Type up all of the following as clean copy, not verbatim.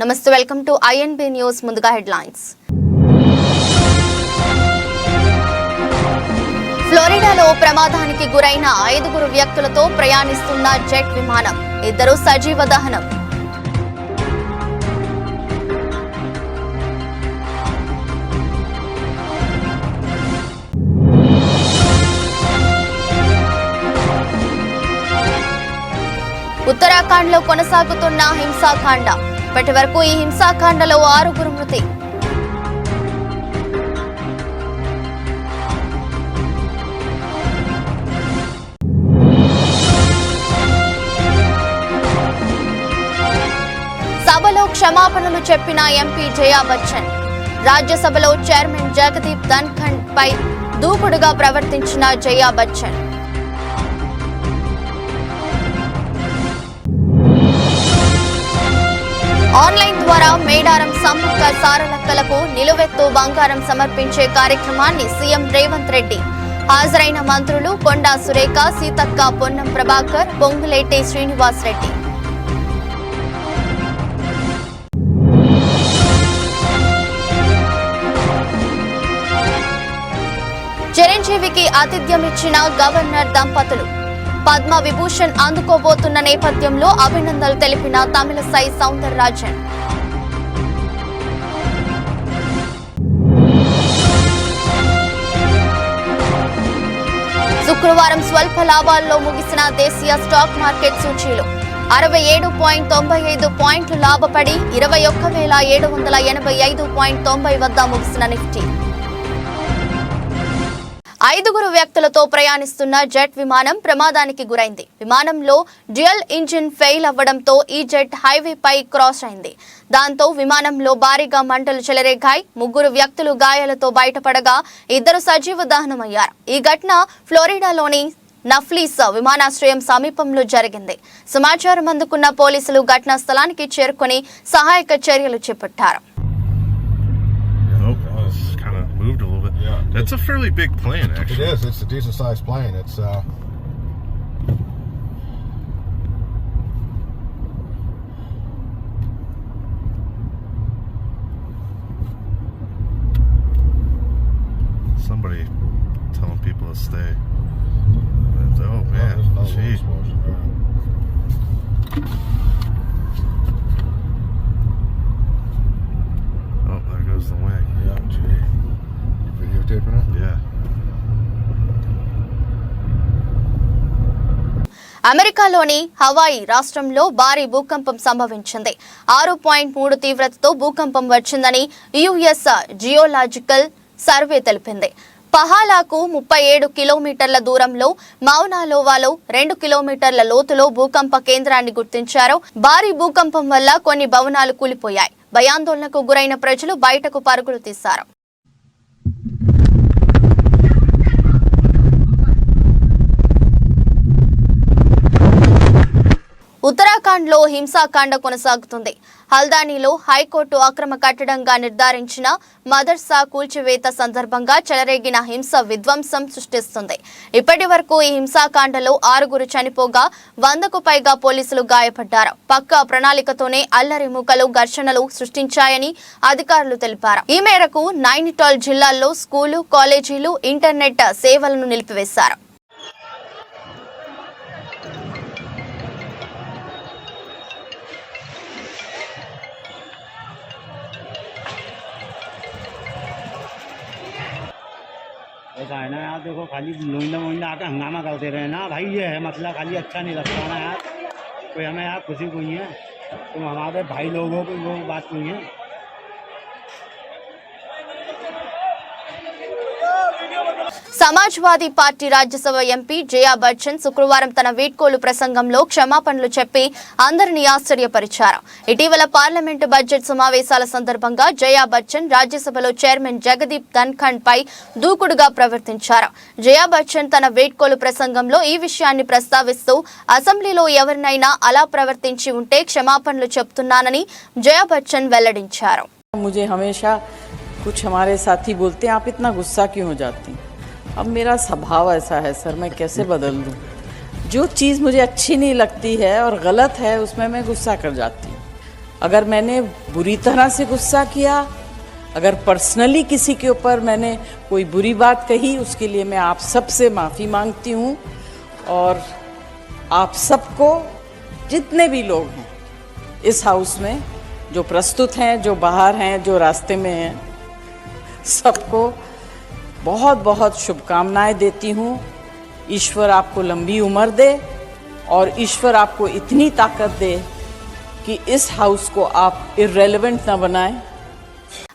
నమస్తే, welcome to INB news. ముందుగా headlines. ఫ్లోరిడాలో ప్రమాదానికి గురైన 5 వ్యక్తులతో ప్రయాణిస్తున్న జెట్ విమానం, 2 సజీవ దహనం. ఉత్తరాఖండ్లో కొనసాగుతున్న హింసాకాండ. ఇప్పటి వరకు ఈ హింసాకాండలో 6 మృతి. సభలో క్షమాపణలు చెప్పిన ఎంపీ జయా బచ్చన్. రాజ్యసభలో చైర్మన్ జగదీప్ ధన్ఖడ్ పై దూకుడుగా ప్రవర్తించిన జయా బచ్చన్. ఆన్లైన్ ద్వారా మేడారం సమ్మక్క సారలక్కలకు నిలువెత్తు బంగారం సమర్పించే కార్యక్రమాన్ని సీఎం రేవంత్ రెడ్డి. హాజరైన మంత్రులు కొండా సురేఖ, సీతక్క, పొన్నం ప్రభాకర్, పొంగులేటి శ్రీనివాస్ రెడ్డి. చిరంజీవికి ఆతిథ్యం ఇచ్చిన గవర్నర్ దంపతులు. పద్మ విభూషణ్ అందుకోబోతున్న నేపథ్యంలో అభినందనలు తెలిపిన తమిళసై సౌందరరాజన్. శుక్రవారం స్వల్ప లాభాల్లో ముగిసిన దేశీయ స్టాక్ మార్కెట్ సూచీలు 67.95 పాయింట్లు లాభపడి 21,785.90 వద్ద ముగిసిన నిఫ్టీ. 5 వ్యక్తులతో ప్రయాణిస్తున్న జెట్ విమానం ప్రమాదానికి గురైంది. విమానంలో డ్యూయల్ ఇంజిన్ ఫెయిల్ అవ్వడంతో ఈ జెట్ హైవేపై క్రాష్ అయింది. దాంతో విమానంలో భారీగా మంటలు చెలరేగాయి. 3 వ్యక్తులు గాయాలతో బయటపడగా 2 సజీవ దహనమయ్యారు. ఈ ఘటన ఫ్లోరిడాలోని నఫ్లీస్ విమానాశ్రయం సమీపంలో జరిగింది. సమాచారం అందుకున్న పోలీసులు ఘటనా స్థలానికి చేరుకొని సహాయక చర్యలు చేపట్టారు. Moved a little bit. Yeah. That's a fairly big plane, actually. It is. It's a decent sized plane. It's Somebody telling people to stay. Oh man, gee. Oh, there goes the wing. Yeah, gee. Videotaping it? Yeah. అమెరికాలోని Hawaii రాష్ట్రంలో భారీ భూకంపం సంభవించింది. 6.3 తీవ్రతతో భూకంపం వచ్చిందని US geological survey తెలిపింది. పహాలాకు 37 కిలోమీటర్ల దూరంలో మౌనాలోవాలో 2 కిలోమీటర్ల లోతులో భూకంప కేంద్రాన్ని గుర్తించారు. భారీ భూకంపం వల్ల కొన్ని భవనాలు కూలిపోయాయి. భయాందోళనకు గురైన ప్రజలు బయటకు పరుగులు తీశారు. ఉత్తరాఖండ్లో హింసాకాండ కొనసాగుతుంది. హల్దానీలో హైకోర్టు అక్రమ కట్టడంగా నిర్ధారించిన మదర్సా కూల్చివేత సందర్భంగా చెలరేగిన హింస విధ్వంసం సృష్టిస్తుంది. ఇప్పటి వరకు ఈ హింసాకాండలో 6 చనిపోగా 100కు పైగా పోలీసులు గాయపడ్డారు. పక్కా ప్రణాళికతోనే అల్లరి మూకలు ఘర్షణలు సృష్టించాయని అధికారులు తెలిపారు. ఈ మేరకు నైనిటాల్ జిల్లాల్లో స్కూలు, కాలేజీలు, ఇంటర్నెట్ సేవలను నిలిపివేశారు. ऐसा है ना यार, देखो खाली लोइंदा मोइंदा आके हंगामा करते रहे ना भाई, ये है मतलब खाली अच्छा नहीं लगता ना यार। कोई हमें यार खुशी कोई है, तुम हमारे भाई लोगों की वो बात कोई है। సమాజ్వాదీ పార్టీ రాజ్యసభ ఎంపీ జయా బచ్చన్ శుక్రవారం తన వీడ్కోలు ప్రసంగంలో క్షమాపణలు చెప్పి అందరినీ ఆశ్చర్యపరిచారు. ఇటీవల పార్లమెంటు బడ్జెట్ సమావేశాల సందర్భంగా జయా బచ్చన్ రాజ్యసభలో చైర్మన్ జగదీప్ ధన్ఖడ్ పై దూకుడుగా ప్రవర్తించారు. జయా బచ్చన్ తన వీడ్కోలు ప్రసంగంలో ఈ విషయాన్ని ప్రస్తావిస్తూ అసెంబ్లీలో ఎవరినైనా అలా ప్రవర్తించి ఉంటే క్షమాపణలు చెప్తున్నానని జయా బచ్చన్ వెల్లడించారు. मुझे हमेशा कुछ हमारे साथी बोलते हैं, आप इतना गुस्सा क्यों हो जाती हैं? अब मेरा स्वभाव ऐसा है सर, मैं कैसे बदल दूं? जो चीज़ मुझे अच्छी नहीं लगती है और गलत है उसमें मैं गुस्सा कर जाती हूँ। अगर मैंने बुरी तरह से गुस्सा किया, अगर पर्सनली किसी के ऊपर मैंने कोई बुरी बात कही, उसके लिए मैं आप सबसे माफ़ी मांगती हूँ। और आप सबको, जितने भी लोग हैं इस हाउस में, जो प्रस्तुत हैं, जो बाहर हैं, जो रास्ते में हैं, सबको बहुत बहुत शुभकामनाएं देती हूँ। ईश्वर आपको लंबी उम्र दे और ईश्वर आपको इतनी ताकत दे कि इस हाउस को आप इर्रेलेवेंट ना बनाएं।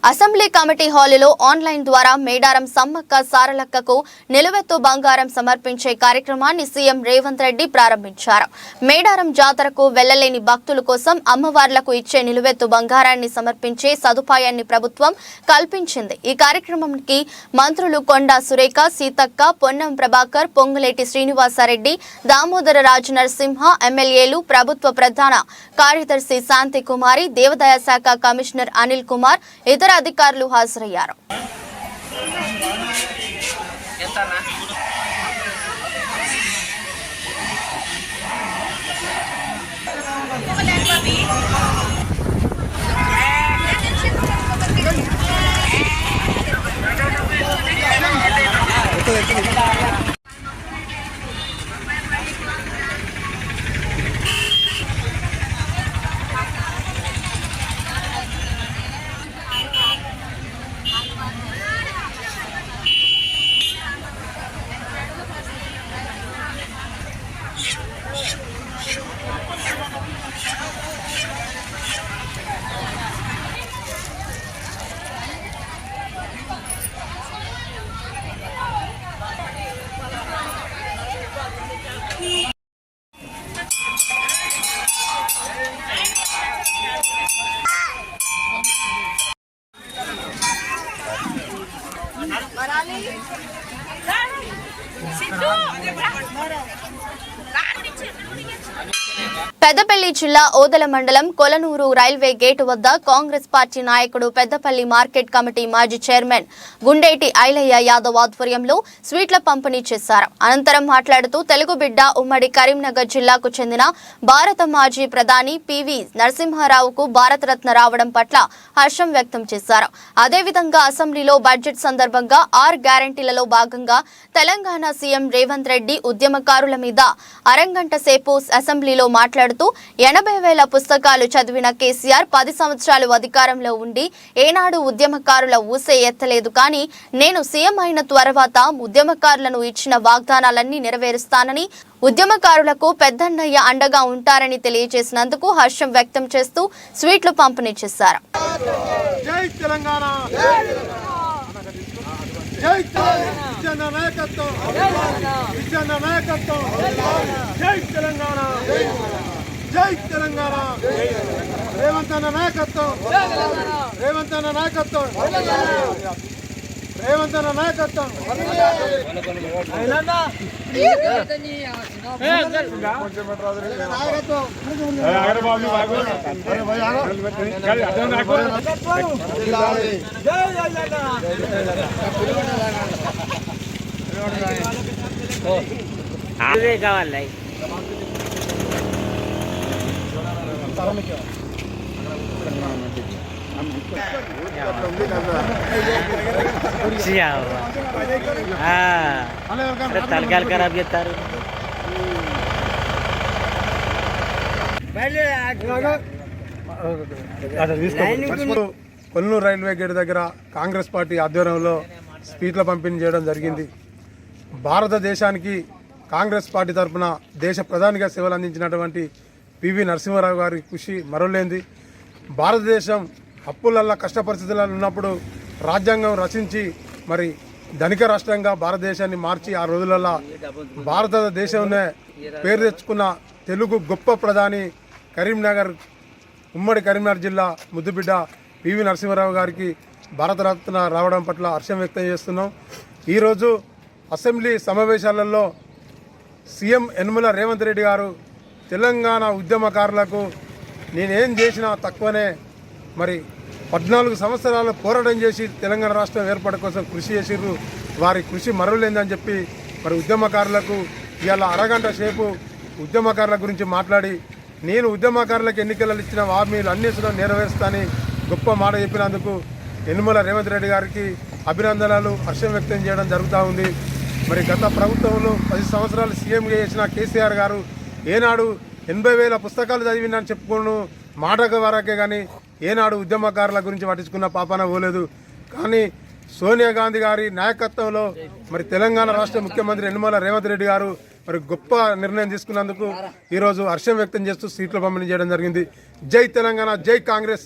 అసెంబ్లీ కమిటీ హాలులో ఆన్లైన్ ద్వారా మేడారం సమ్మక్క సారలక్కకు నిలువెత్తు బంగారం సమర్పించే కార్యక్రమాన్ని సీఎం రేవంత్ రెడ్డి ప్రారంభించారు. మేడారం జాతరకు వెళ్లలేని భక్తుల కోసం అమ్మవార్లకు ఇచ్చే నిలువెత్తు బంగారాన్ని సమర్పించే సదుపాయాన్ని ప్రభుత్వం కల్పించింది. ఈ కార్యక్రమానికి మంత్రులు కొండా సురేఖ, సీతక్క, పొన్నం ప్రభాకర్, పొంగులేటి శ్రీనివాసరెడ్డి, దామోదర రాజు నరసింహ, ఎమ్మెల్యేలు, ప్రభుత్వ ప్రధాన కార్యదర్శి శాంతి కుమారి, దేవాదాయ శాఖ కమిషనర్ అనిల్ కుమార్, ఇతర అధికారులు హాజరయ్యారు. పెద్దపల్లి జిల్లా ఓదెల మండలం కొలనూరు రైల్వే గేటు వద్ద కాంగ్రెస్ పార్టీ నాయకుడు, పెద్దపల్లి మార్కెట్ కమిటీ మాజీ చైర్మన్ గుండేటి ఐలయ్య యాదవ్ ఆధ్వర్యంలో స్వీట్ల పంపిణీ చేశారు. అనంతరం మాట్లాడుతూ తెలుగు బిడ్డ, ఉమ్మడి కరీంనగర్ జిల్లాకు చెందిన భారత మాజీ ప్రధాని పివి నరసింహారావుకు భారతరత్న రావడం పట్ల హర్షం వ్యక్తం చేశారు. అదేవిధంగా అసెంబ్లీలో బడ్జెట్ సందర్భంగా 6 గ్యారంటీలలో భాగంగా తెలంగాణ సీఎం రేవంత్ రెడ్డి ఉద్యమకారుల మీద అరంగంట సేపు అసెంబ్లీలో మాట్లాడుతూ 80,000 పుస్తకాలు చదివిన కేసీఆర్ 10 సంవత్సరాలు అధికారంలో ఉండి ఏనాడు ఉద్యమకారుల ఊసే ఎత్తలేదు. కానీ నేను సీఎం అయిన తర్వాత ఉద్యమకారులను ఇచ్చిన వాగ్దానాలన్నీ నెరవేరుస్తానని, ఉద్యమకారులకు పెద్దన్నయ్య అండగా ఉంటారని తెలియజేసినందుకు హర్షం వ్యక్తం చేస్తూ స్వీట్లు పంపిణీ చేశారు. జై తెలంగాణ, జై విజయన్న నాయకత్వం, విజయన్న నాయకత్వం, జై తెలంగాణ, జై తెలంగాణ, రేవంత్ అన్న నాయకత్వం, రేవంత్ అన్న నాయకత్వం, రేవంత్ అన్న నాయకత్వం. కావాలి తలకాయలు ఖరాబ్ చేస్తారు. కొల్లూరు రైల్వే గేట్ దగ్గర కాంగ్రెస్ పార్టీ ఆధ్వర్యంలో స్పీచ్ల పంపిణీ చేయడం జరిగింది. భారతదేశానికి కాంగ్రెస్ పార్టీ తరఫున దేశ ప్రధానిగా సేవలు అందించినటువంటి పివి నరసింహారావు గారి కృషి మరులేంది. భారతదేశం అప్పులల్లా కష్ట పరిస్థితులలో ఉన్నప్పుడు రాజ్యాంగం రచించి మరి ధనిక రాష్ట్రంగా భారతదేశాన్ని మార్చి ఆ రోజులలో భారతదేశంలో పేరు తెచ్చుకున్న తెలుగు గొప్ప ప్రధాని కరీంనగర్, ఉమ్మడి కరీంనగర్ జిల్లా ముద్దుబిడ్డ పివి నరసింహారావు గారికి భారతరత్న రావడం పట్ల హర్షం వ్యక్తం చేస్తున్నాం. ఈరోజు అసెంబ్లీ సమావేశాలలో సీఎం యనమల రేవంత్ రెడ్డి గారు తెలంగాణ ఉద్యమకారులకు నేనేం చేసినా తక్కువనే, మరి 14 సంవత్సరాలు పోరాటం చేసి తెలంగాణ రాష్ట్రం ఏర్పాటు కోసం కృషి చేసిర్రు, వారి కృషి మరవలేదని చెప్పి మరి ఉద్యమకారులకు ఇవాళ అరగంట సేపు ఉద్యమకారుల గురించి మాట్లాడి నేను ఉద్యమకారులకు ఎన్నికలలో ఇచ్చిన హామీలు అన్ని నెరవేరుస్తానని గొప్ప మాట చెప్పినందుకు యనమల రేవంత్ రెడ్డి గారికి అభినందనలు, హర్షం వ్యక్తం చేయడం జరుగుతూ ఉంది. మరి గత ప్రభుత్వంలో 10 సంవత్సరాలు సీఎంగా చేసిన కేసీఆర్ గారు ఏనాడు 80,000 పుస్తకాలు చదివిందని చెప్పుకోను మాట వరకే కానీ ఏనాడు ఉద్యమకారుల గురించి పట్టించుకున్న పాపాన పోలేదు. కానీ సోనియా గాంధీ గారి నాయకత్వంలో మరి తెలంగాణ రాష్ట్ర ముఖ్యమంత్రి యనమల రేవంత్ రెడ్డి గారు మరి గొప్ప నిర్ణయం తీసుకున్నందుకు ఈరోజు హర్షం వ్యక్తం చేస్తూ సీట్ల పంపిణీ చేయడం జరిగింది. జై తెలంగాణ, జై కాంగ్రెస్.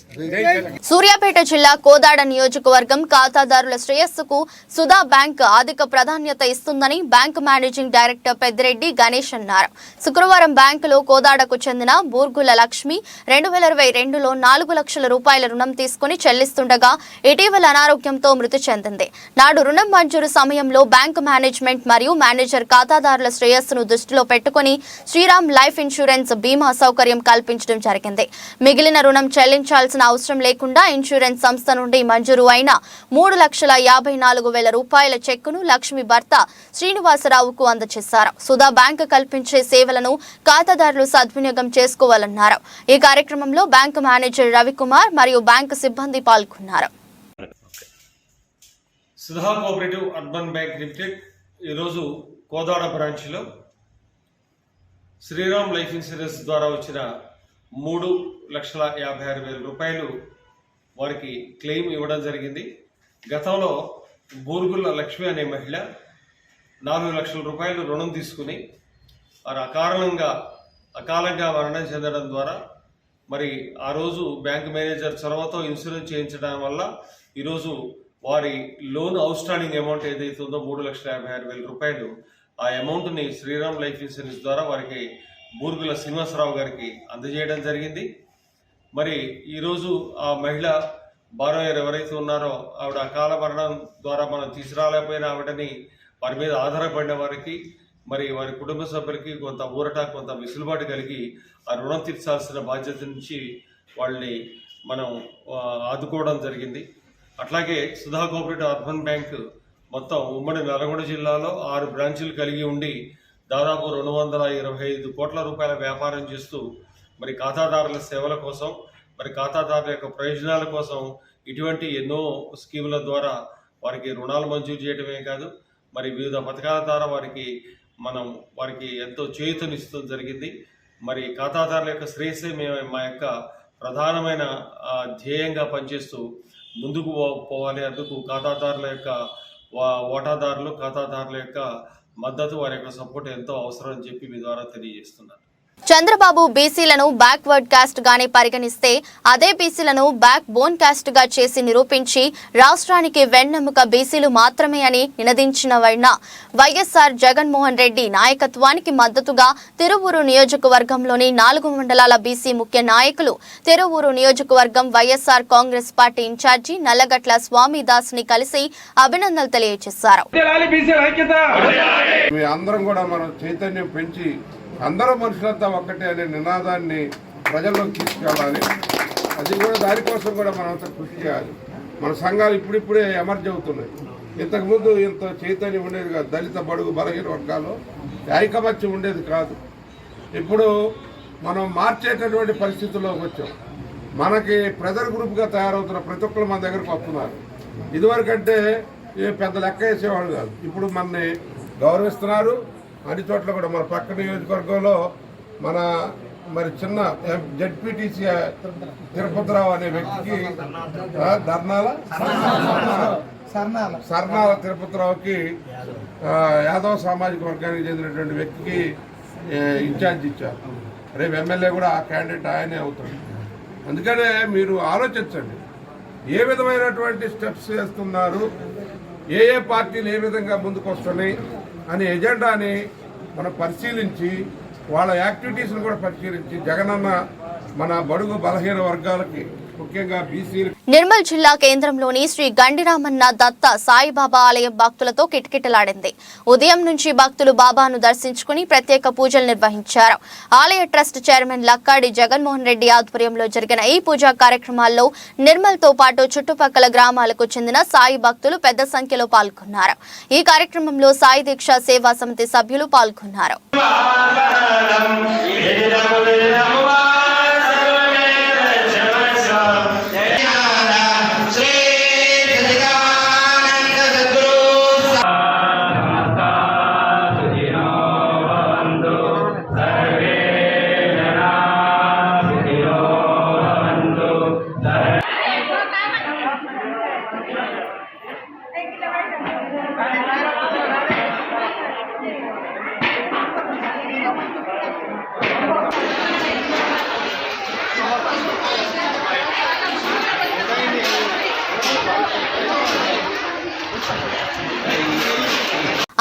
సూర్యాపేట జిల్లా కోదాడ నియోజకవర్గం ఖాతాదారుల శ్రేయస్సుకు సుధా బ్యాంక్ అధిక ప్రాధాన్యత ఇస్తుందని bank managing director Peddireddy Ganesh అన్నారు. శుక్రవారం బ్యాంకులో కోదాడకు చెందిన బూర్గుల లక్ష్మి 2022లో 4 లక్షల రూపాయల రుణం తీసుకుని చెల్లిస్తుండగా ఇటీవల అనారోగ్యంతో మృతి చెందింది. నాడు రుణం మంజూరు సమయంలో బ్యాంకు మేనేజ్మెంట్ మరియు మేనేజర్ ఖాతాదారుల శ్రేయస్సును దృష్టిలో పెట్టుకుని శ్రీరామ్ లైఫ్ ఇన్సూరెన్స్ బీమా సౌకర్యం కల్పించడం జరిగింది. మిగిలిన రుణం చెల్లించాల్సిన అవసరం లేకుండా ఇన్సూరెన్స్ సంస్థ నుండి మంజూరు అయిన 3,54,000 రూపాయల చెక్కును లక్ష్మి భర్త శ్రీనివాసరావుకు అందజేశారు. సుధా బ్యాంకు కల్పించే సేవలను ఖాతాదారులు సద్వినియోగం చేసుకోవాలన్నారు. ఈ కార్యక్రమంలో బ్యాంకు మేనేజర్ రవికుమార్ మరియు బ్యాంకు సిబ్బంది పాల్గొన్నారు. Sudha cooperative urban bank limited ఈరోజు కోదాడ బ్రాంచ్లో శ్రీరామ్ లైఫ్ ఇన్సూరెన్స్ ద్వారా వచ్చిన 3,56,000 రూపాయలు వారికి క్లెయిమ్ ఇవ్వడం జరిగింది. గతంలో బూర్గుల లక్ష్మి అనే మహిళ 4 లక్షల రూపాయలు రుణం తీసుకుని వారు అకాలంగా మరణం చెందడం ద్వారా మరి ఆ రోజు బ్యాంక్ మేనేజర్ చొరవతో ఇన్సూరెన్స్ చేయించడం వల్ల ఈరోజు వారి లోన్ అవుట్ స్టాండింగ్ అమౌంట్ ఏదైతే ఉందో 3,56,000 రూపాయలు ఆ అమౌంట్ని శ్రీరామ్ లైఫ్ ఇన్సూరెన్స్ ద్వారా వారికి బూర్గుల శ్రీనివాసరావు గారికి అందజేయడం జరిగింది. మరి ఈరోజు ఆ మహిళ బారోయర్ ఎవరైతే ఉన్నారో ఆవిడ అకాల మరణం ద్వారా మనం తీసుకురాలేకపోయిన ఆవిడని వారి మీద ఆధారపడిన వారికి మరి వారి కుటుంబ సభ్యులకి కొంత ఊరట, కొంత వెసులుబాటు కలిగి ఆ రుణం తీర్చాల్సిన బాధ్యత నుంచి వాళ్ళని మనం ఆదుకోవడం జరిగింది. అట్లాగే సుధా కోఆపరేటివ్ అర్బన్ బ్యాంక్ మొత్తం ఉమ్మడి నల్గొండ జిల్లాలో 6 బ్రాంచీలు కలిగి ఉండి దాదాపు 225 కోట్ల రూపాయల వ్యాపారం చేస్తూ మరి ఖాతాదారుల సేవల కోసం, మరి ఖాతాదారుల యొక్క ప్రయోజనాల కోసం ఇటువంటి ఎన్నో స్కీముల ద్వారా వారికి రుణాలు మంజూరు చేయడమే కాదు మరి వివిధ పథకాల ద్వారా వారికి ఎంతో చేయూతనిస్తూ జరిగింది. మరి ఖాతాదారుల యొక్క శ్రేయస్సే మా యొక్క ప్రధానమైన ధ్యేయంగా పనిచేస్తూ ముందుకు పోవాలి. అందుకు ఖాతాదారుల యొక్క వాటాదారులు, ఖాతాదారుల యొక్క మద్దతు, వారి యొక్క సపోర్ట్ ఎంతో అవసరం అని చెప్పి మీ ద్వారా తెలియజేస్తున్నాను. చంద్రబాబు బీసీలను బ్యాక్వర్డ్ కాస్ట్ గానే పరిగణిస్తే అదే బీసీలను బ్యాక్ బోన్ కాస్ట్ గా చేసి నిరూపించి రాష్ట్రానికి వెన్నెముక బీసీలు మాత్రమే అని నినదించిన వైఎస్ఆర్ జగన్మోహన్ రెడ్డి నాయకత్వానికి మద్దతుగా తిరువూరు నియోజకవర్గంలోని 4 మండలాల బీసీ ముఖ్య నాయకులు తిరువూరు నియోజకవర్గం వైఎస్ఆర్ కాంగ్రెస్ పార్టీ ఇన్ఛార్జి నల్లగట్ల స్వామిదాస్ ని కలిసి అభినందనలు తెలియజేశారు. అందరూ మనుషులంతా ఒక్కటే అనే నినాదాన్ని ప్రజల్లోకి తీసుకెళ్ళాలి. అది కూడా దానికోసం కూడా మనం కృషి చేయాలి. మన సంఘాలు ఇప్పుడిప్పుడే ఎమర్జ్ అవుతున్నాయి. ఇంతకుముందు ఇంత చైతన్యం ఉండేది కాదు. దళిత బడుగు బలహీన వర్గాల్లో ఐకమత్యం ఉండేది కాదు. ఇప్పుడు మనం మార్చేటటువంటి పరిస్థితుల్లోకి వచ్చాం. మనకి ప్రెజర్ గ్రూప్గా తయారవుతున్న ప్రతి ఒక్కరు మన దగ్గరకు వస్తున్నారు. ఇదివరకంటే పెద్ద లెక్క వేసేవాళ్ళు కాదు. ఇప్పుడు మనని గౌరవిస్తున్నారు. అన్ని చోట్ల కూడా మన పక్క నియోజకవర్గంలో మరి చిన్న జడ్పీటీసీ తిరుపతిరావు అనే వ్యక్తికి సర్నాల తిరుపతిరావుకి యాదవ సామాజిక వర్గానికి చెందినటువంటి వ్యక్తికి ఇన్ఛార్జ్ ఇచ్చారు. రేపు ఎమ్మెల్యే కూడా ఆ క్యాండిడేట్ ఆయనే అవుతాడు. అందుకనే మీరు ఆలోచించండి, ఏ విధమైనటువంటి స్టెప్స్ వేస్తున్నారు, ఏ పార్టీలు ఏ విధంగా ముందుకు వస్తున్నాయి అనే ఎజెండాని మనం పరిశీలించి వాళ్ళ యాక్టివిటీస్ని కూడా పరిశీలించి జగనన్న మన బడుగు బలహీన వర్గాలకి ముఖ్యంగా బీసీ. నిర్మల్ జిల్లా కేంద్రంలోని శ్రీ గండిరామన్న దత్త సాయిబాబా ఆలయం భక్తులతో కిటకిటలాడింది. ఉదయం నుంచి భక్తులు బాబాను దర్శించుకుని ప్రత్యేక పూజలు నిర్వహించారు. ఆలయ ట్రస్ట్ చైర్మన్ లక్కాడి జగన్మోహన్ రెడ్డి ఆధ్వర్యంలో జరిగిన ఈ పూజా కార్యక్రమాల్లో నిర్మల్ తో పాటు చుట్టుపక్కల గ్రామాలకు చెందిన సాయి భక్తులు పెద్ద సంఖ్యలో పాల్గొన్నారు. ఈ కార్యక్రమంలో సాయి దీక్ష సేవా సమితి సభ్యులు పాల్గొన్నారు.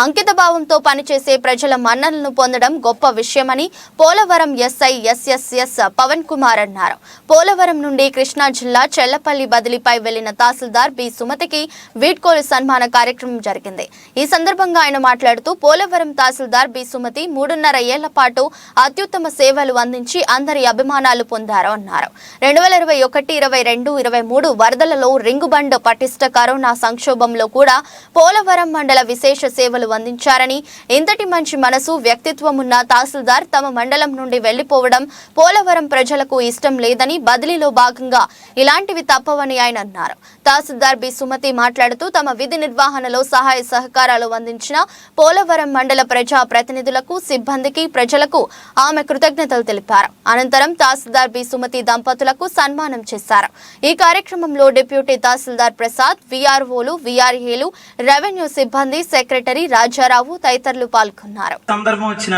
అంకితభావంతో పనిచేసే ప్రజల మన్ననలను పొందడం గొప్ప విషయమని పోలవరం ఎస్ఐ ఎస్ఎస్ఎస్ పవన్ కుమార్ అన్నారు. పోలవరం నుండి కృష్ణా జిల్లా చెల్లపల్లి బదిలీపై వెళ్లిన తహసీల్దార్ బి సుమతికి వీడ్కోలు సన్మాన కార్యక్రమం జరిగింది. ఈ సందర్భంగా ఆయన మాట్లాడుతూ పోలవరం తహసీల్దార్ బి సుమతి 3.5 ఏళ్ల పాటు అత్యుత్తమ సేవలు అందించి అందరి అభిమానాలు పొందారు అన్నారు. 2021, 22, 23 వరదలలో రింగుబండ్ పటిష్ట కరోనా సంక్షోభంలో కూడా పోలవరం మండల విశేష సేవలు అందించారని, ఇంతటి మంచి మనసు వ్యక్తిత్వం ఉన్న తహసీల్దార్ తమ మండలం నుండి వెళ్లిపోవడం పోలవరం ప్రజలకు ఇష్టం లేదని, బదిలీలో భాగంగా ఇలాంటివి తప్పవని ఆయన అన్నారు. తహసీల్దార్ బి సుమతి మాట్లాడుతూ తమ విధి నిర్వహణలో సహాయ సహకారాలు అందించిన పోలవరం మండల ప్రజా ప్రతినిధులకు, సిబ్బందికి, ప్రజలకు ఆమె కృతజ్ఞతలు తెలిపారు. అనంతరం తహసీల్దార్ బి సుమతి దంపతులకు సన్మానం చేశారు. ఈ కార్యక్రమంలో డిప్యూటీ తహసీల్దార్ ప్రసాద్, విఆర్ఓలు, విఆర్ఏలు, రెవెన్యూ సిబ్బంది, సెక్రటరీ రాజారావు తదితరులు పాల్గొన్నారు. సందర్భం వచ్చిన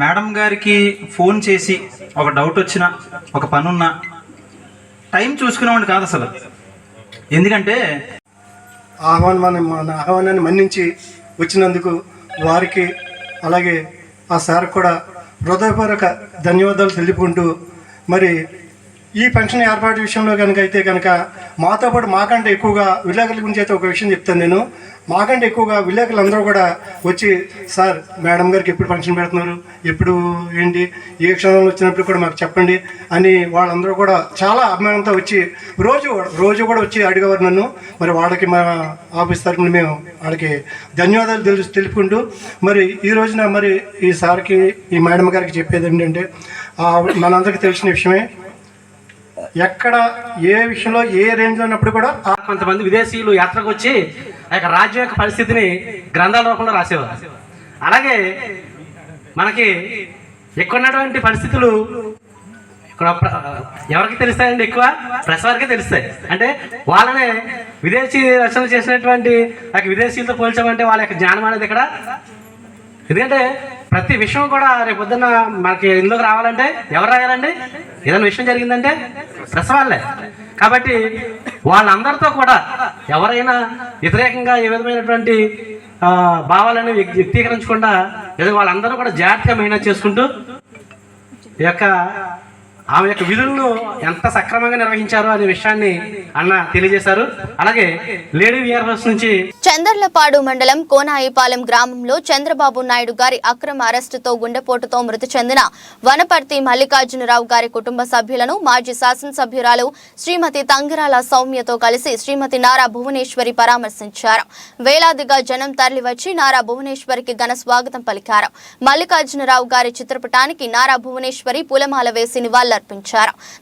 మేడం గారికి ఫోన్ చేసి ఒక డౌట్ వచ్చినా, ఒక పనున్నా టైం చూసుకునేవాడిని కాదు అసలు. ఎందుకంటే మన ఆహ్వానాన్ని మన్నించి వచ్చినందుకు వారికి, అలాగే ఆ సార్ కూడా హృదయపూర్వక ధన్యవాదాలు తెలుపుకుంటూ, మరి ఈ ఫంక్షన్ ఏర్పాటు విషయంలో కనుక మాతో పాటు మాకంటే ఎక్కువగా విలేకరుల గురించి అయితే ఒక విషయం చెప్తాను నేను. మాకంటే ఎక్కువగా విలేకరులు అందరూ కూడా వచ్చి, సార్ మేడం గారికి ఎప్పుడు ఫంక్షన్ పెడుతున్నారు, ఎప్పుడు ఏంటి, ఏ క్షణంలో వచ్చినప్పుడు కూడా మాకు చెప్పండి అని వాళ్ళందరూ కూడా చాలా అభిమానంతో వచ్చి రోజు కూడా వచ్చి అడిగేవారు నన్ను. మరి వాళ్ళకి మా ఆఫీస్ తరఫున మేము వాళ్ళకి ధన్యవాదాలు తెలుపుకుంటూ, మరి ఈ రోజున మరి ఈ సార్కి, ఈ మేడం గారికి చెప్పేది ఏంటంటే, మనందరికీ తెలిసిన విషయమే, ఎక్కడ ఏ విషయంలో ఏ రేంజ్లో ఉన్నప్పుడు కూడా కొంతమంది విదేశీయులు యాత్రకు వచ్చి ఆ యొక్క రాజ్యం యొక్క పరిస్థితిని గ్రంథాల రూపంలో రాసేవారు. అలాగే మనకి ఎక్కువ ఉన్నటువంటి పరిస్థితులు ఇక్కడ ఎవరికి తెలుస్తాయండి? ఎక్కువ ప్రెస్ వారికే తెలుస్తాయి. అంటే వాళ్ళనే విదేశీ రచనలు చేసినటువంటి విదేశీయులతో పోల్చామంటే వాళ్ళ యొక్క జ్ఞానం అనేది ఇక్కడ. ఎందుకంటే ప్రతి విషయం కూడా రేపు పొద్దున్న మనకి ఇందులోకి రావాలంటే ఎవరు రాయాలండి? ఏదైనా విషయం జరిగిందంటే ప్రెస్ వాళ్ళే. కాబట్టి వాళ్ళందరితో కూడా ఎవరైనా వ్యతిరేకంగా ఏ విధమైనటువంటి భావాలను వ్యక్తీకరించకుండా వాళ్ళందరూ కూడా జాగ్రత్తగా మెయింటైన్ చేసుకుంటూ ఈ యొక్క ఆమె యొక్క విధులను ఎంత సక్రమంగా నిర్వహించారో అనే విషయాన్ని అన్న తెలియజేశారు. అలాగే లేడీ విఆర్ఓస్ నుంచి చందర్లపాడు మండలం కోనాయిపాలెం గ్రామంలో చంద్రబాబు నాయుడు గారి అక్రమ అరెస్టుతో గుండెపోటుతో మృతి చెందిన వనపర్తి మల్లికార్జునరావు గారి కుటుంబ సభ్యులను మాజీ శాసనసభ్యురాలు శ్రీమతి తంగిరాల సౌమ్యతో కలిసి శ్రీమతి నారా భువనేశ్వరి పరామర్శించారు. వేలాదిగా జనం తరలివచ్చి నారా భువనేశ్వరికి ఘన స్వాగతం పలికారు. మల్లికార్జునరావు గారి చిత్రపటానికి నారా భువనేశ్వరి పూలమాల వేసి నివాళులర్పించారు.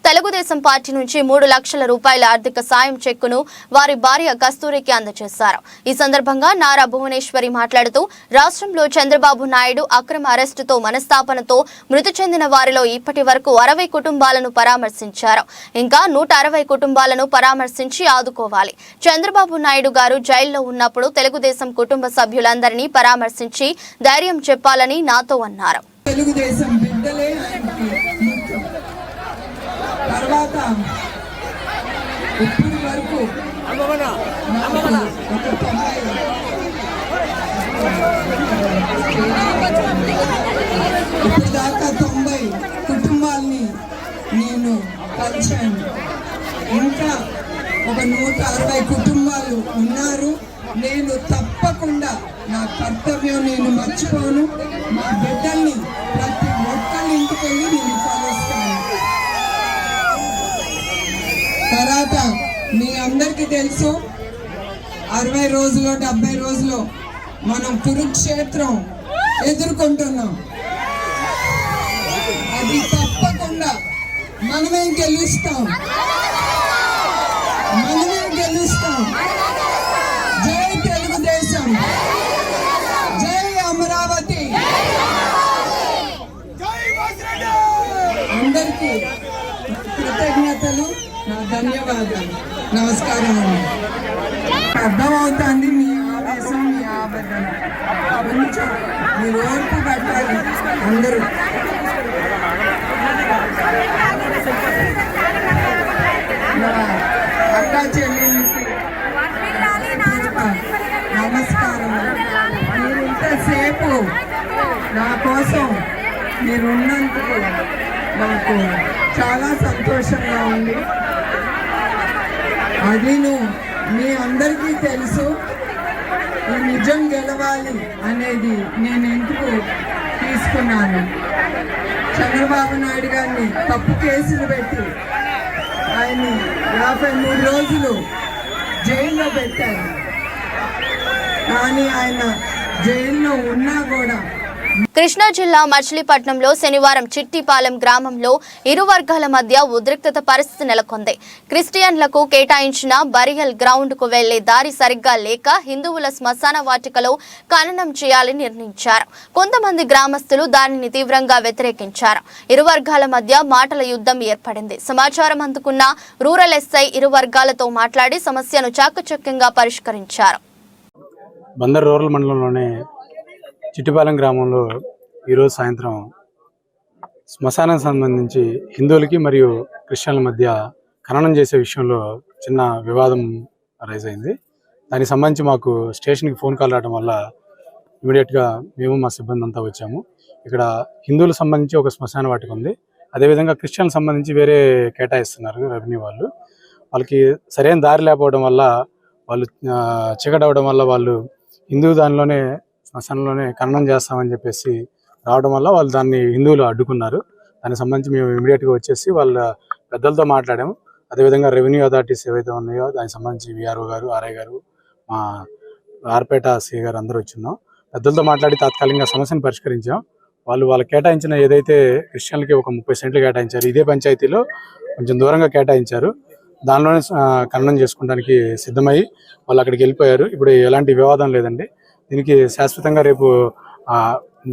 తెలుగుదేశం పార్టీ నుంచి 3 లక్షల రూపాయల ఆర్థిక సాయం చెక్కును వారి భార్య కస్తూరికి అందజేశారు. ఈ సందర్భంగా నారా భువనేశ్వరి మాట్లాడుతూ, రాష్ట్రంలో చంద్రబాబు నాయుడు అక్రమ అరెస్టుతో మనస్తాపనతో మృతి చెందిన వారిలో ఇప్పటి వరకు 60 కుటుంబాలను పరామర్శించారు. ఇంకా 160 కుటుంబాలను పరామర్శించి ఆదుకోవాలి. చంద్రబాబు నాయుడు గారు జైల్లో ఉన్నప్పుడు తెలుగుదేశం కుటుంబ సభ్యులందరినీ పరామర్శించి ధైర్యం చెప్పాలని నాతో అన్నారు. తెలుగుదేశం బిడ్డలే తర్వాత ఇప్పటి వరకు ఇప్పటిదాకా 90 కుటుంబాలని నేను కలిశాను. ఇంకా ఒక 160 కుటుంబాలు ఉన్నారు. నేను తప్పకుండా నా కర్తవ్యం నేను మర్చిపోను. మా బిడ్డల్ని ప్రతి ఒక్కరి ఇంటికి వెళ్ళి నేను కలుస్తాను. తర్వాత మీ అందరికీ తెలుసు, 60 రోజులు 70 రోజులు మనం కురుక్షేత్రం ఎదుర్కొంటున్నాం. అది తప్పకుండా మనమే గెలుస్తాం. జై తెలుగుదేశం, జై అమరావతి. అందరికీ కృతజ్ఞతలు, నా ధన్యవాదాలు, నమస్కారం అండి. అర్థమవుతుంది మీ ఆవేశం, మీ ఆవేదన. కొంచెం మీరు ఓర్పు పట్టాలి అందరూ. అక్కా చెల్లెళ్ళకి నమస్కారం. నా కోసం మీరు ఉన్నందుకు నాకు చాలా సంతోషంగా ఉంది. అది మీ అందరికీ తెలుసు. ఈ నిజం గెలవాలి అనేది నేను ఎందుకు తీసుకున్నాను. చంద్రబాబు నాయుడు గారిని తప్పు కేసులు పెట్టి ఆయన్ని 53 రోజులు జైల్లో పెట్టారు. కానీ ఆయన జైల్లో ఉన్నా కూడా కృష్ణా జిల్లా మచిలీపట్నంలో శనివారం చిట్టిపాలెం గ్రామంలో ఇరు వర్గాల మధ్య ఉద్రిక్తత పరిస్థితి నెలకొంది. క్రిస్టియన్లకు కేటాయించిన బరియల్ గ్రౌండ్ కు వెళ్లే దారి సరిగ్గా లేక హిందువుల శ్మశాన వాటికలో ఖననం చేయాలని నిర్ణయించారు. కొంతమంది గ్రామస్తులు దానిని తీవ్రంగా వ్యతిరేకించారు. ఇరు వర్గాల మధ్య మాటల యుద్ధం ఏర్పడింది. సమాచారం అందుకున్న రూరల్ ఎస్ఐ ఇరు వర్గాలతో మాట్లాడి సమస్యను చాకచక్యంగా పరిష్కరించారు. బందర్ రూరల్ మండలంలోనే చిట్టిపాలెం గ్రామంలో ఈరోజు సాయంత్రం శ్మశానానికి సంబంధించి హిందువులకి మరియు క్రిస్టియన్ల మధ్య ఖననం చేసే విషయంలో చిన్న వివాదం రైజ్ అయింది. దానికి సంబంధించి మాకు స్టేషన్కి ఫోన్ కాల్ రావడం వల్ల ఇమీడియట్గా మేము మా సిబ్బంది అంతా వచ్చాము. ఇక్కడ హిందువులకు సంబంధించి ఒక శ్మశాన వాటిక ఉంది. అదేవిధంగా క్రిస్టియన్లకు సంబంధించి వేరే కేటాయిస్తున్నారు రెవెన్యూ వాళ్ళు. వాళ్ళకి సరైన దారి లేకపోవడం వల్ల వాళ్ళు చీకటి అవ్వడం వల్ల వాళ్ళు హిందూ దానిలోనే శ్మశానంలోనే ఖననం చేస్తామని చెప్పేసి రావడం వల్ల వాళ్ళు దాన్ని హిందువులు అడ్డుకున్నారు. దానికి సంబంధించి మేము ఇమీడియట్గా వచ్చేసి వాళ్ళ పెద్దలతో మాట్లాడాము. అదేవిధంగా రెవెన్యూ అథారిటీస్ ఏవైతే ఉన్నాయో దానికి సంబంధించి విఆర్ఓ గారు, ఆర్ఐ గారు, మా ఆర్పేట సిఐ గారు అందరూ వచ్చిన్నాం. పెద్దలతో మాట్లాడి తాత్కాలికంగా సమస్యను పరిష్కరించాం. వాళ్ళు కేటాయించిన ఏదైతే క్రిస్టియన్లకి ఒక 30 సెంట్లు కేటాయించారు, ఇదే పంచాయతీలో కొంచెం దూరంగా కేటాయించారు. దానిలోనే ఖననం చేసుకోవడానికి సిద్ధమయ్యి వాళ్ళు అక్కడికి వెళ్ళిపోయారు. ఇప్పుడు ఎలాంటి వివాదం లేదండి. దీనికి శాశ్వతంగా రేపు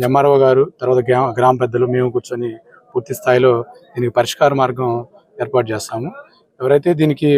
ఎంఆర్ఓ గారు, తర్వాత గ్రామ పెద్దలు, మేము కూర్చొని పూర్తి స్థాయిలో దీనికి పరిష్కార మార్గం ఏర్పాటు చేస్తాము. ఎవరైతే దీనికి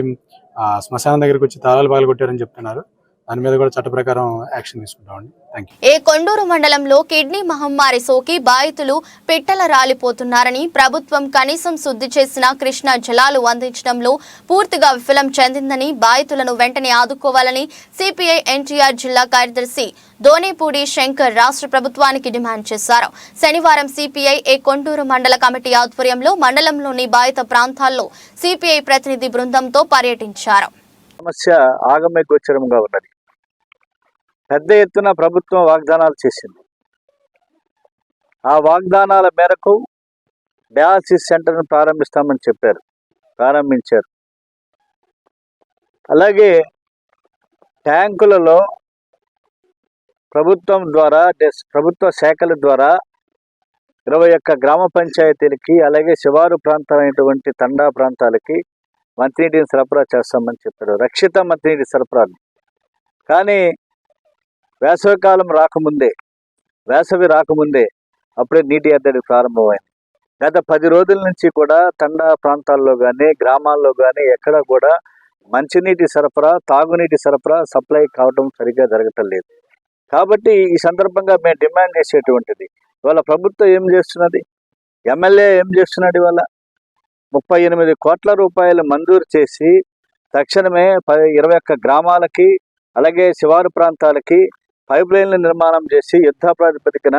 శ్మశానం దగ్గరికి వచ్చి తాళాలు పగలు కొట్టారని చెప్తున్నారు, దాని మీద కూడా చట్ట ప్రకారం యాక్షన్ తీసుకుంటామండి. Thank you. కొండూరు మండలంలో కిడ్నీ మహమ్మారి సోకి బాధితులు పిట్టల రాలిపోతున్నారని ప్రభుత్వం కనీసం శుద్ధి చేసిన కృష్ణా జలాలు అందించడంలో పూర్తిగా విఫలం చెందిందని, బాధితులను వెంటనే ఆదుకోవాలని సిపిఐ ఎన్టీఆర్ జిల్లా కార్యదర్శి దోనేపూడి శంకర్ రాష్ట్ర ప్రభుత్వానికి డిమాండ్ చేశారు. శనివారం సిపిఐ కొండూరు మండల కమిటీ ఆధ్వర్యంలో మండలంలోని బాధిత ప్రాంతాల్లో సిపిఐ ప్రతినిధి బృందంతో పర్యటించారు. సమస్య ఆగమ్య గోచరంగా ఉన్నది. పెద్ద ఎత్తున ప్రభుత్వం వాగ్దానాలు చేసింది. ఆ వాగ్దానాల మేరకు డయాలసిస్ సెంటర్ను ప్రారంభిస్తామని చెప్పారు, ప్రారంభించారు. అలాగే ట్యాంకులలో ప్రభుత్వం ద్వారా, ప్రభుత్వ శాఖల ద్వారా 21 గ్రామ పంచాయతీలకి, అలాగే శివారు ప్రాంతాలైనటువంటి తండా ప్రాంతాలకి మంచినీటిని సరఫరా చేస్తామని చెప్పారు, రక్షిత మంచినీటి సరఫరాలు. కానీ వేసవికాలం రాకముందే, వేసవి రాకముందే అప్పుడే నీటి ఎద్దడి ప్రారంభమైంది. గత 10 రోజుల నుంచి కూడా తండా ప్రాంతాల్లో కానీ, గ్రామాల్లో కానీ ఎక్కడ కూడా మంచినీటి సరఫరా, తాగునీటి సరఫరా సప్లై కావడం సరిగ్గా జరగటం లేదు. కాబట్టి ఈ సందర్భంగా మేము డిమాండ్ చేసేటువంటిది, ఇవాళ ప్రభుత్వం ఏం చేస్తున్నది, ఎమ్మెల్యే ఏం చేస్తున్నాడు, ఇవాళ 38 కోట్ల రూపాయలు మంజూరు చేసి తక్షణమే 21 గ్రామాలకి, అలాగే శివారు ప్రాంతాలకి పైప్ లైన్ల నిర్మాణం చేసి యుద్ధ ప్రాతిపదికన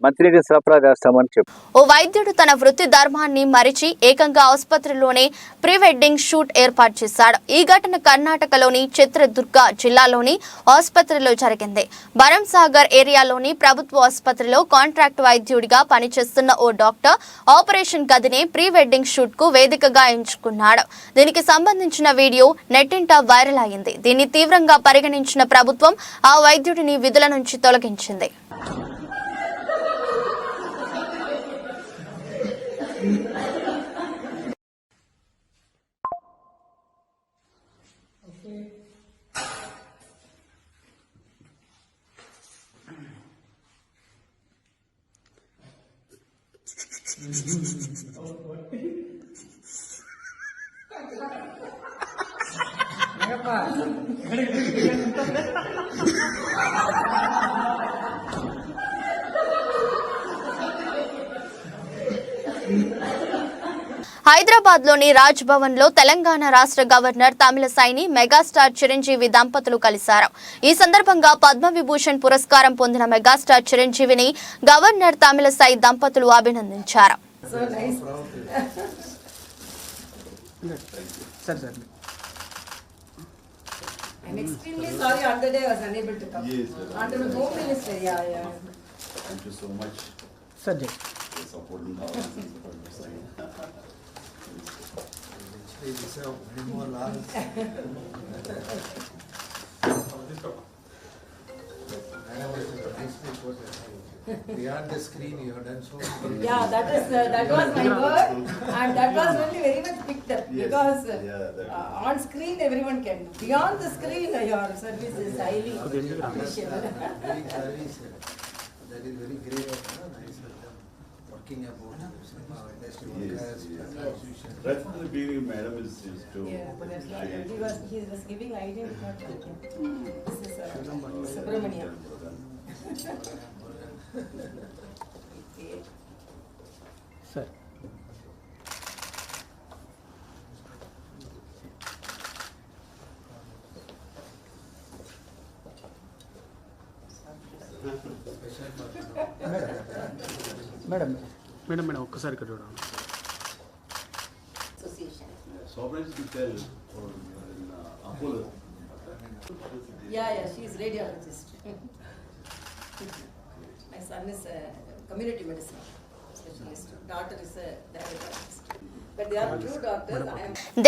మంచినీటిని సరఫరా చేస్తామని చెప్పి ఓ వైద్యుడు తన వృత్తి ధర్మాన్ని మరిచి ఏకంగా ఆసుపత్రిలోనే ప్రీ వెడ్డింగ్ షూట్ ఏర్పాటు చేశాడు. ఈ ఘటన కర్ణాటకలోని చిత్రదుర్గ జిల్లాలోని ఆసుపత్రిలో జరిగింది. బరంసాగర్ ఏరియాలోని ప్రభుత్వ ఆసుపత్రిలో కాంట్రాక్ట్ వైద్యుడిగా పనిచేస్తున్న ఓ డాక్టర్ ఆపరేషన్ గదిని ప్రీ వెడ్డింగ్ షూట్ కు వేదికగా ఎంచుకున్నాడు. దీనికి సంబంధించిన వీడియో నెట్టింట వైరల్ అయింది. దీన్ని తీవ్రంగా పరిగణించిన ప్రభుత్వం ఆ వైద్యుడిని విధుల నుంచి తొలగించింది. హైదరాబాద్లోని రాజ్ భవన్లో తెలంగాణ రాష్ట్ర గవర్నర్ తమిళసైని మెగాస్టార్ చిరంజీవి దంపతులు కలిశారు. ఈ సందర్భంగా పద్మవిభూషణ్ పురస్కారం పొందిన మెగాస్టార్ చిరంజీవిని గవర్నర్ తమిళసై దంపతులు అభినందించారు. I'm extremely sorry on the day I was unable to come. Yes, under the Home Minister, yeah. Thank you so much. Sajjay. For supporting our Beyond the screen, you have done so much. Yeah, that was my word, and that was really very much picked up because on screen everyone can. Beyond the screen, your service is highly appreciable. That is very great. Nice working about cinema industry workers. Right from the beginning, madam is to. He was giving idea. This is Subramania. Sir. Madam ఒక్కసారి ఇక్కడ చూడండి. Sovereigns to tell for Apollo. Yeah, she is radiologist. My son is a community medicine specialist. Daughter is a diabetologist. But they are two doctors.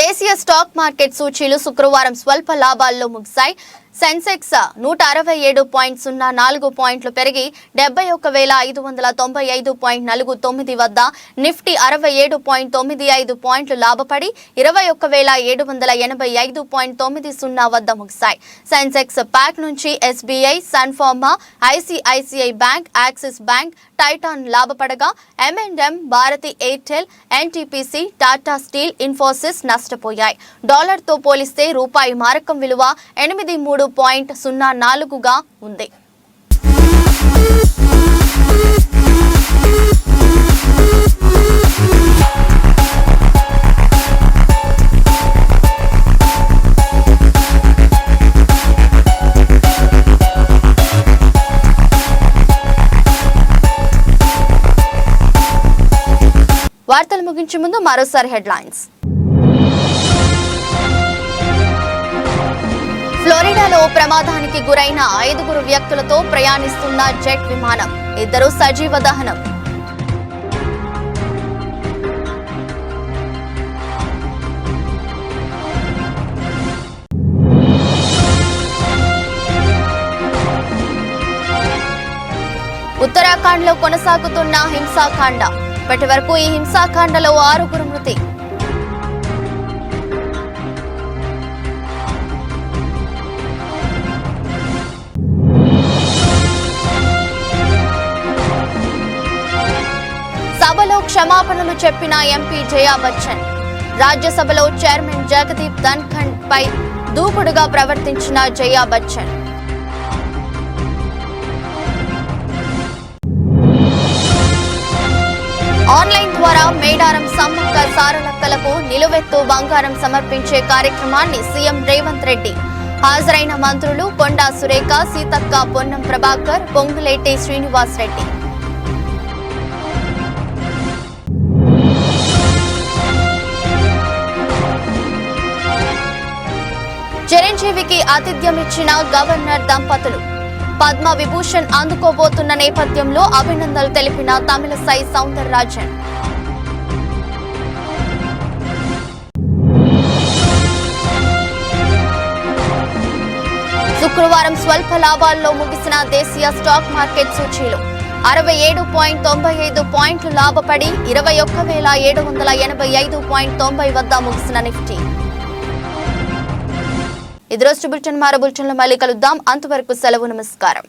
దేశీయ stock market సూచీలు శుక్రవారం స్వల్ప లాభాల్లో ముగిశాయి. సెన్సెక్స్ 167.04 పాయింట్లు పెరిగి 71,595.49 వద్ద, నిఫ్టీ 67.95 పాయింట్లు లాభపడి 21,785.90 వద్ద ముగిశాయి. సెన్సెక్స్ ప్యాక్ నుంచి SBI, Sun Pharma, ICICI bank, Axis bank, Titan లాభపడగా M&M, Bharti Airtel, NTPC, Tata steel, Infosys నష్టపోయాయి. డాలర్తో పోలిస్తే రూపాయి మారకం విలువ 83.04గా ఉంది. వార్తలు ముగించే ముందు మరోసారి హెడ్లైన్స్. ఫ్లోరిడాలో ప్రమాదానికి గురైన 5 వ్యక్తులతో ప్రయాణిస్తున్న జెట్ విమానం, 2 సజీవ దహనం. ఉత్తరాఖండ్లో కొనసాగుతున్న హింసాకాండ, ఇప్పటి వరకు ఈ హింసాకాండలో 6 మృతి. సభలో క్షమాపణలు చెప్పిన ఎంపీ జయా బచ్చన్, రాజ్యసభలో చైర్మన్ జగదీప్ ధన్ఖడ్ పై దూకుడుగా ప్రవర్తించిన జయా బచ్చన్. ఆన్లైన్ ద్వారా మేడారం సమ్మక్క సారలక్కలకు నిలువెత్తు బంగారం సమర్పించే కార్యక్రమాన్ని సీఎం రేవంత్ రెడ్డి, హాజరైన మంత్రులు కొండా సురేఖ, సీతక్క, పొన్నం ప్రభాకర్, పొంగులేటి శ్రీనివాస్ రెడ్డి. చిరంజీవికి ఆతిథ్యం ఇచ్చిన గవర్నర్ దంపతులు, పద్మ విభూషణ్ అందుకోబోతున్న నేపథ్యంలో అభినందనలు తెలిపిన తమిళసై సౌందరరాజన్. శుక్రవారం స్వల్ప లాభాల్లో ముగిసిన దేశీయ స్టాక్ మార్కెట్ సూచీలు 67.95 పాయింట్లు లాభపడి 21,785.90 వద్ద ముగిసిన నిఫ్టీ. ఇది రోజు బులెటిన్. మరో బులెటిన్లో మళ్ళీ కలుద్దాం. అంతవరకు సెలవు. నమస్కారం.